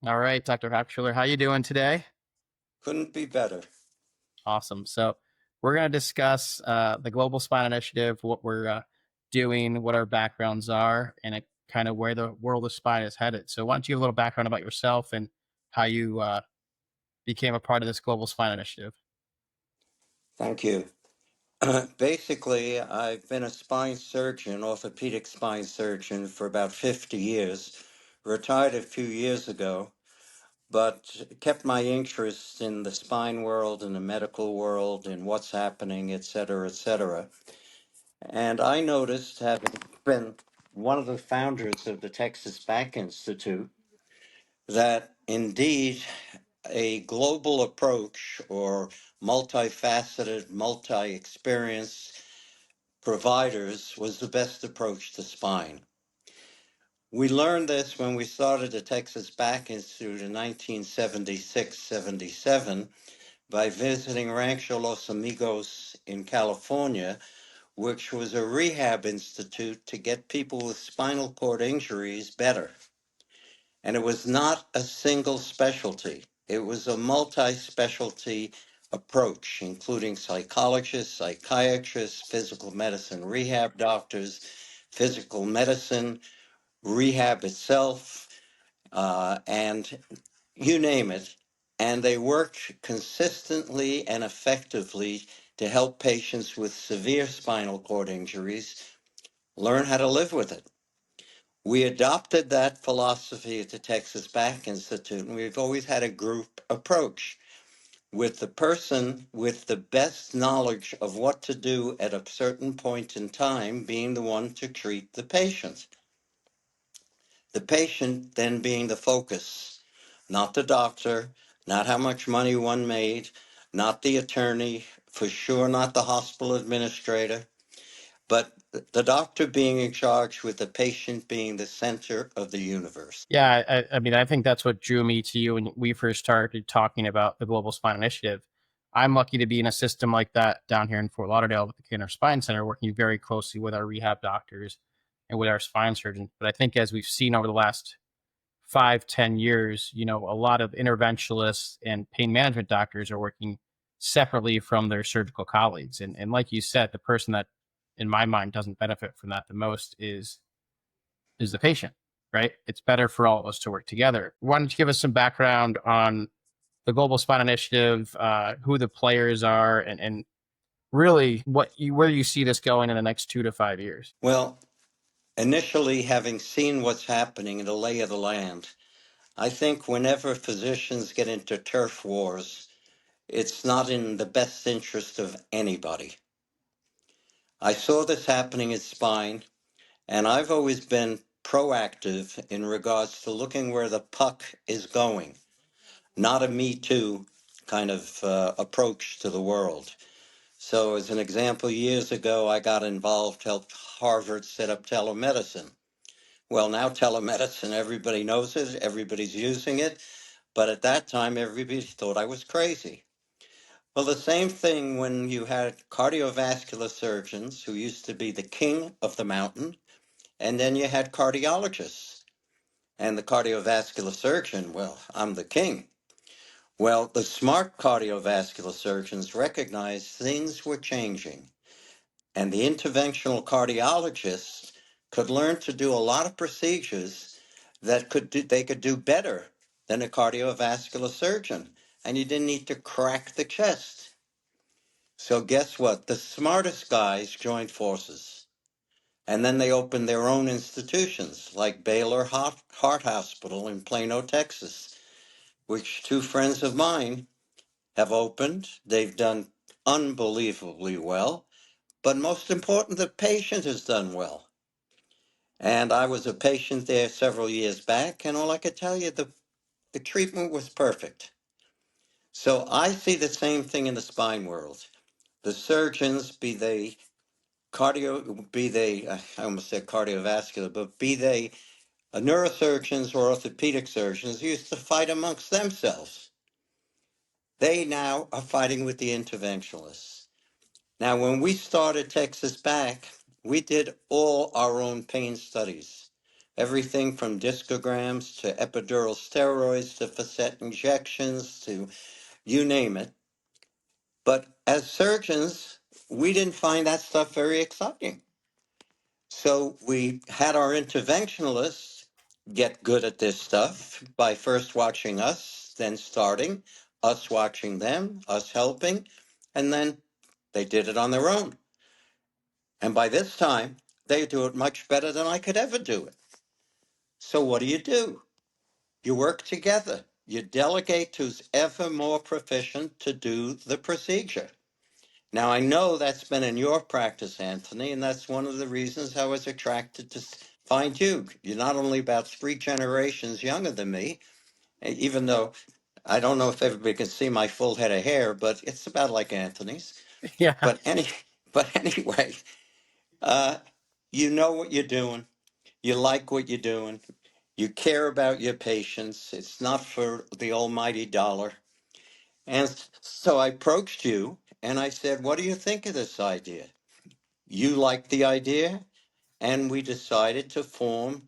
All right, Dr. Hochschuler, how you doing today? Couldn't be better. Awesome. So we're going to discuss the Global Spine Initiative, what we're doing, what our backgrounds are, and kind of where the world of spine is headed. So why don't you give a little background about yourself and how you became a part of this Global Spine Initiative? Thank you. Basically, I've been a spine surgeon, orthopedic spine surgeon, for about 50 years. Retired a few years ago, but kept my interest in the spine world and the medical world and what's happening, et cetera, et cetera. And I noticed, having been one of the founders of the Texas Back Institute, that indeed a global approach or multifaceted, multi experience providers was the best approach to spine. We learned this when we started the Texas Back Institute in 1976 77 by visiting Rancho Los Amigos in California, which was a rehab institute to get people with spinal cord injuries better. And it was not a single specialty, it was a multi specialty approach, including psychologists, psychiatrists, physical medicine rehab doctors, physical medicine, rehab itself, and you name it. And they worked consistently and effectively to help patients with severe spinal cord injuries learn how to live with it. We adopted that philosophy at the Texas Back Institute, and we've always had a group approach with the person with the best knowledge of what to do at a certain point in time being the one to treat the patient. The patient then being the focus, not the doctor, not how much money one made, not the attorney, for sure not the hospital administrator, but the doctor being in charge with the patient being the center of the universe. Yeah, I mean, I think that's what drew me to you when we first started talking about the Global Spine Initiative. I'm lucky to be in a system like that down here in Fort Lauderdale with the Cancer Spine Center, working very closely with our rehab doctors and with our spine surgeons. But I think as we've seen over the last 5, 10 years, a lot of interventionalists and pain management doctors are working separately from their surgical colleagues. And like you said, the person that, in my mind, doesn't benefit from that the most is the patient, right? It's better for all of us to work together. Why don't you give us some background on the Global Spine Initiative, who the players are, and really where you see this going in the next 2 to 5 years? Well, initially, having seen what's happening in the lay of the land, I think whenever physicians get into turf wars, it's not in the best interest of anybody. I saw this happening in spine, and I've always been proactive in regards to looking where the puck is going, not a me too kind of approach to the world. So, as an example, years ago, I got involved, helped Harvard set up telemedicine. Well, now telemedicine, everybody knows it, everybody's using it, but at that time, everybody thought I was crazy. Well, the same thing when you had cardiovascular surgeons who used to be the king of the mountain, and then you had cardiologists. And the cardiovascular surgeon, well, I'm the king. Well, the smart cardiovascular surgeons recognized things were changing, and the interventional cardiologists could learn to do a lot of procedures that they could do better than a cardiovascular surgeon, and you didn't need to crack the chest. So guess what? The smartest guys joined forces. And then they opened their own institutions, like Baylor Heart Hospital in Plano, Texas, which two friends of mine have opened. They've done unbelievably well. But most important, the patient has done well. And I was a patient there several years back, and all I could tell you, the treatment was perfect. So I see the same thing in the spine world. The surgeons, be they, I almost said cardiovascular, but be they neurosurgeons or orthopedic surgeons, used to fight amongst themselves. They now are fighting with the interventionalists. Now, when we started Texas Back, we did all our own pain studies. everything from discograms to epidural steroids to facet injections to you name it. But as surgeons, we didn't find that stuff very exciting. So we had our interventionalists get good at this stuff by first watching us, then starting, us watching them, us helping, and then they did it on their own. And by this time, they do it much better than I could ever do it. So what do? You work together. You delegate to who's ever more proficient to do the procedure. Now, I know that's been in your practice, Anthony, and that's one of the reasons I was attracted to find you. You're not only about 3 generations younger than me, even though I don't know if everybody can see my full head of hair, but it's about like Anthony's. Yeah. But any, but anyway, uh, you know what you're doing. You like what you're doing. You care about your patients. It's not for the almighty dollar. And so I approached you and I said, what do you think of this idea? You liked the idea, and we decided to form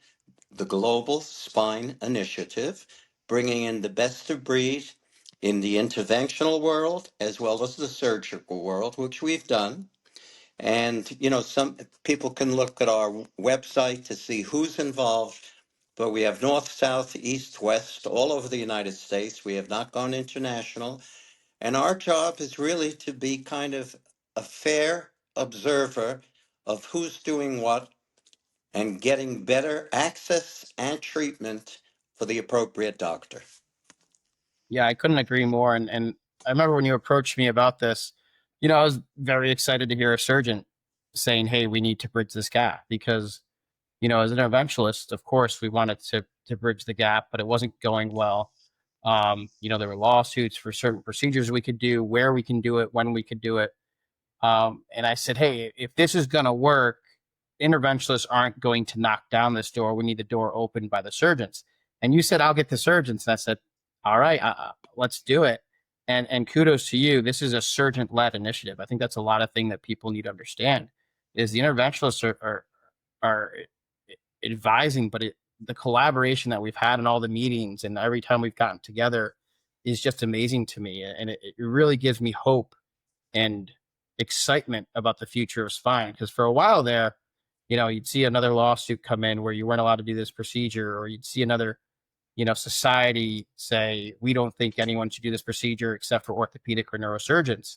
the Global Spine Initiative, bringing in the best of breed in the interventional world as well as the surgical world, which we've done. And, some people can look at our website to see who's involved, but we have north, south, east, west, all over the United States. We have not gone international. And our job is really to be kind of a fair observer of who's doing what and getting better access and treatment for the appropriate doctor. Yeah, I couldn't agree more. And I remember when you approached me about this, I was very excited to hear a surgeon saying, "Hey, we need to bridge this gap," because as an interventionalist, of course, we wanted to bridge the gap, but it wasn't going well. There were lawsuits for certain procedures we could do, where we can do it, when we could do it. And I said, hey, if this is going to work, interventionalists aren't going to knock down this door. We need the door opened by the surgeons. And you said, I'll get the surgeons. And I said, all right, let's do it. And kudos to you. This is a surgeon led initiative. I think that's a lot of thing that people need to understand is the interventionalists are advising, but the collaboration that we've had in all the meetings and every time we've gotten together is just amazing to me. And it really gives me hope and excitement about the future of spine. Because for a while there, you'd see another lawsuit come in where you weren't allowed to do this procedure, or you'd see another, society say, we don't think anyone should do this procedure except for orthopedic or neurosurgeons.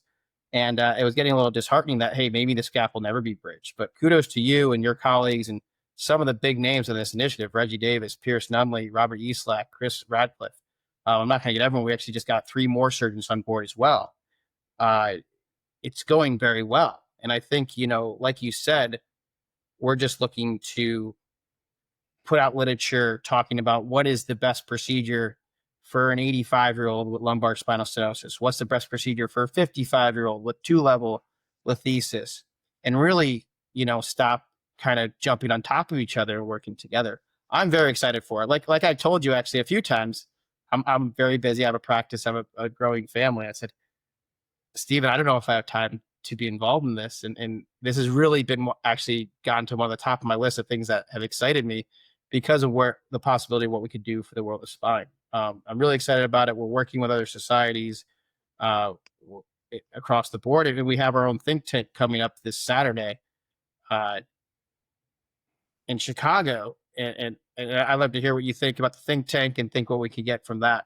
And it was getting a little disheartening that, hey, maybe this gap will never be bridged. But kudos to you and your colleagues and some of the big names of this initiative: Reggie Davis, Pierce Nunley, Robert Eastlack, Chris Radcliffe. I'm not going to get everyone. We actually just got 3 more surgeons on board as well. Uh, it's going very well. And I think, like you said, we're just looking to put out literature talking about what is the best procedure for an 85-year-old with lumbar spinal stenosis. What's the best procedure for a 55-year-old with 2-level lethesis? And really, stop kind of jumping on top of each other and working together. I'm very excited for it. Like I told you actually a few times, I'm very busy. I have a practice. I have a growing family. I said, Steven, I don't know if I have time to be involved in this. And this has really been actually gotten to one of the top of my list of things that have excited me because of where the possibility of what we could do for the world of spine. I'm really excited about it. We're working with other societies uh, across the board. And we have our own think tank coming up this Saturday uh, in Chicago. And I'd love to hear what you think about the think tank and think what we could get from that.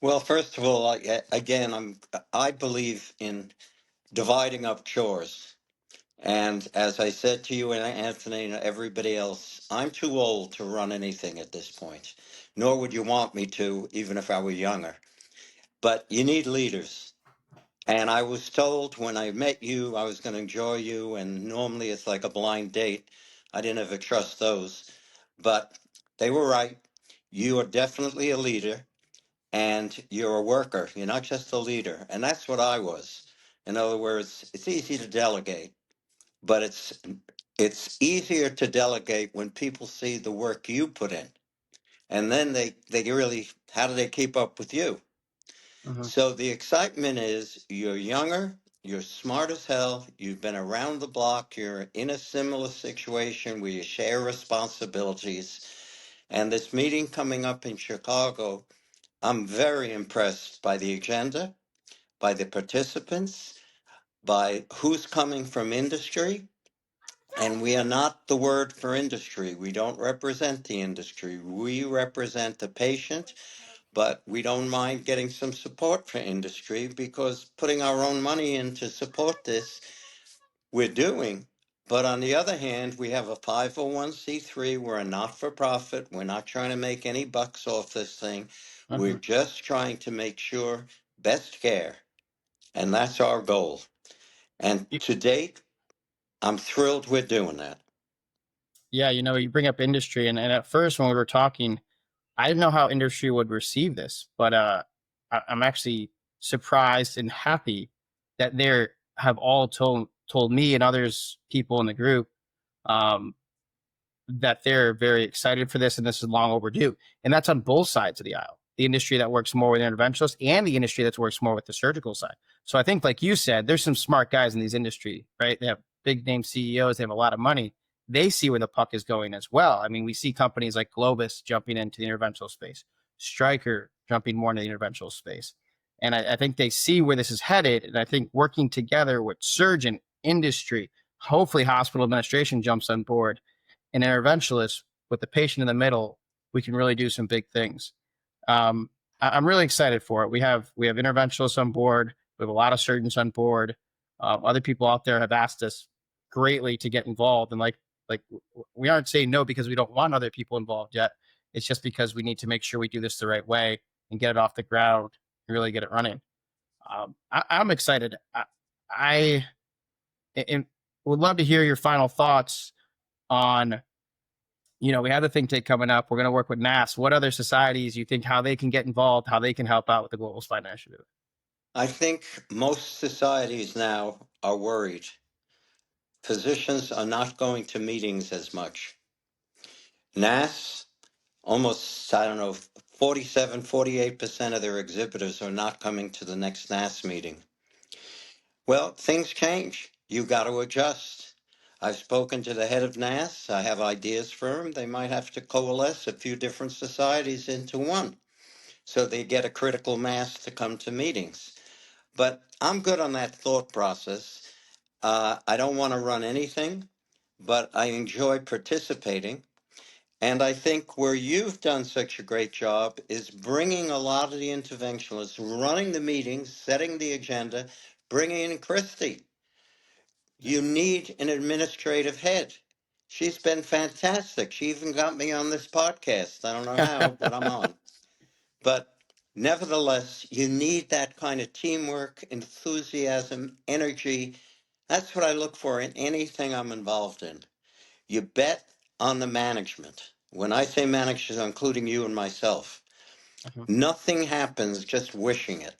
Well, first of all, again, I believe in dividing up chores. And as I said to you and Anthony and everybody else, I'm too old to run anything at this point, nor would you want me to, even if I were younger. But you need leaders. And I was told when I met you, I was going to enjoy you. And normally it's like a blind date. I didn't ever trust those. But they were right. You are definitely a leader and you're a worker. You're not just a leader. And that's what I was. In other words, it's easy to delegate, but it's easier to delegate when people see the work you put in. And then they really, how do they keep up with you? Mhm. So the excitement is you're younger, You're smart as hell. You've been around the block. You're in a similar situation where you share responsibilities. And this meeting coming up in Chicago, I'm very impressed by the agenda, by the participants, by who's coming from industry. And we are not the word for industry. We don't represent the industry. We represent the patient, but we don't mind getting some support for industry because putting our own money in to support this, we're doing. But on the other hand, we have a 501c3. We're a not for profit. We're not trying to make any bucks off this thing. We're Mhm. just trying to make sure best care. And that's our goal. And Y- to date, I'm thrilled we're doing that. Yeah, you bring up industry, and at first when we were talking, I didn't know how industry would receive this, but I'm actually surprised and happy that they have all told me and others people in the group um, that they're very excited for this and this is long overdue. And that's on both sides of the aisle. The industry that works more with interventionalists and the industry that works more with the surgical side. So I think, like you said, there's some smart guys in these industry, right? They have big name CEOs, they have a lot of money. They see where the puck is going as well. I mean, we see companies like Globus jumping into the interventional space, Stryker jumping more into the interventional space. And I think they see where this is headed. And I think working together with surgeon, industry, hopefully hospital administration jumps on board an interventionalist with the patient in the middle, we can really do some big things. Um, I'm really excited for it. We have interventionalists on board. We have a lot of surgeons on board. Other people out there have asked us greatly to get involved, and like we aren't saying no because we don't want other people involved yet. It's just because we need to make sure we do this the right way and get it off the ground and really get it running. I'm excited. I and would love to hear your final thoughts on we have the think tank coming up. We're going to work with NAS. What other societies you think how they can get involved, how they can help out with the Global Spine Initiative? I think most societies now are worried. Physicians are not going to meetings as much. NAS, almost, I don't know, 47, 48% of their exhibitors are not coming to the next NAS meeting. Well, things change. You got to adjust. I've spoken to the head of NAS. I have ideas for him. They might have to coalesce a few different societies into one so they get a critical mass to come to meetings. But I'm good on that thought process. I don't want to run anything, but I enjoy participating. And I think where you've done such a great job is bringing a lot of the interventionalists, running the meetings, setting the agenda, bringing in Christy. You need an administrative head. She's been fantastic. She even got me on this podcast. I don't know how, but I'm on. But nevertheless, you need that kind of teamwork, enthusiasm, energy. That's what I look for in anything I'm involved in. You bet on the management. When I say management, including you and myself, Mhm. nothing happens just wishing it.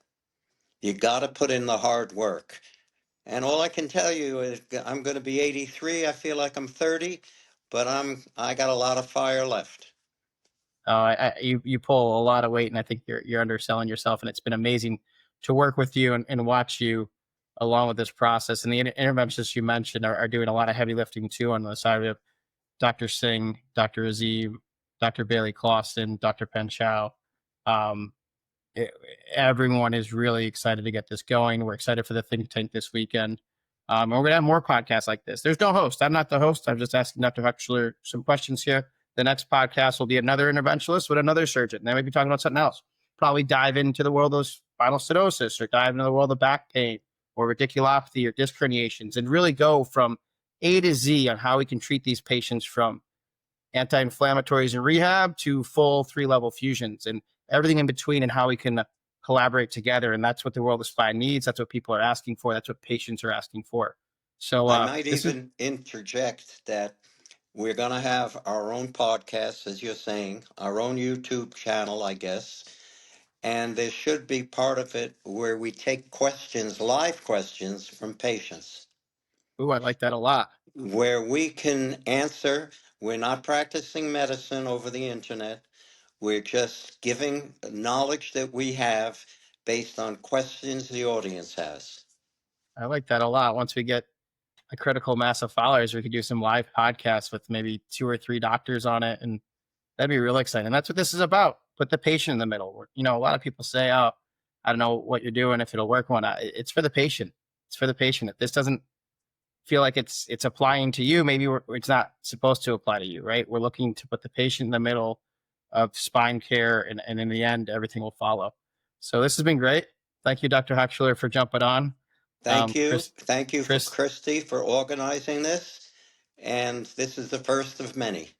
You got to put in the hard work. And all I can tell you is I'm going to be 83. I feel like I'm 30, but I got a lot of fire left. You pull a lot of weight, and I think you're underselling yourself. And it's been amazing to work with you and watch you along with this process. And the interventions you mentioned are doing a lot of heavy lifting too on the side of Dr. Singh, Dr. Azim, Dr. Bailey Clausen, Dr. Penchow. Um, e- Everyone is really excited to get this going. We're excited for the think tank this weekend. And we're going to have more podcasts like this. There's no host. I'm not the host. I'm just asking Dr. Hochschuler some questions here. The next podcast will be another interventionalist with another surgeon. They might be talking about something else. Probably dive into the world of spinal stenosis or dive into the world of back pain or radiculopathy or disc herniations and really go from A to Z on how we can treat these patients from anti-inflammatories in rehab to full 3-level fusions and everything in between and how we can collaborate together. And that's what the world of spine needs. That's what people are asking for. That's what patients are asking for. So I might this is, even interject that we're going to have our own podcast, as you're saying, our own YouTube channel, I guess. And there should be part of it where we take questions, live questions from patients, ooh, I like that a lot. where we can answer. We're not practicing medicine over the internet. We're just giving knowledge that we have based on questions the audience has. I like that a lot. Once we get a critical mass of followers, we could do some live podcasts with maybe 2 or 3 doctors on it, and that'd be real exciting. And that's what this is about. Put the patient in the middle. You know, a lot of people say, "Oh, I don't know what you're doing, if it'll work or not." It's for the patient. It's for the patient. If this doesn't feel like it's applying to you, maybe it's not supposed to apply to you, right? We're looking to put the patient in the middle of spine care, and in the end, everything will follow. So this has been great. Thank you, Dr. Hochschuler, for jumping on. Thank you. Chris, Thank you for Chris, Christy for organizing this. And this is the first of many.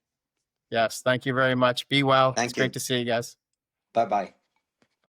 yes, thank you very much. Be well. It's Thank great you. to see you guys. Bye bye.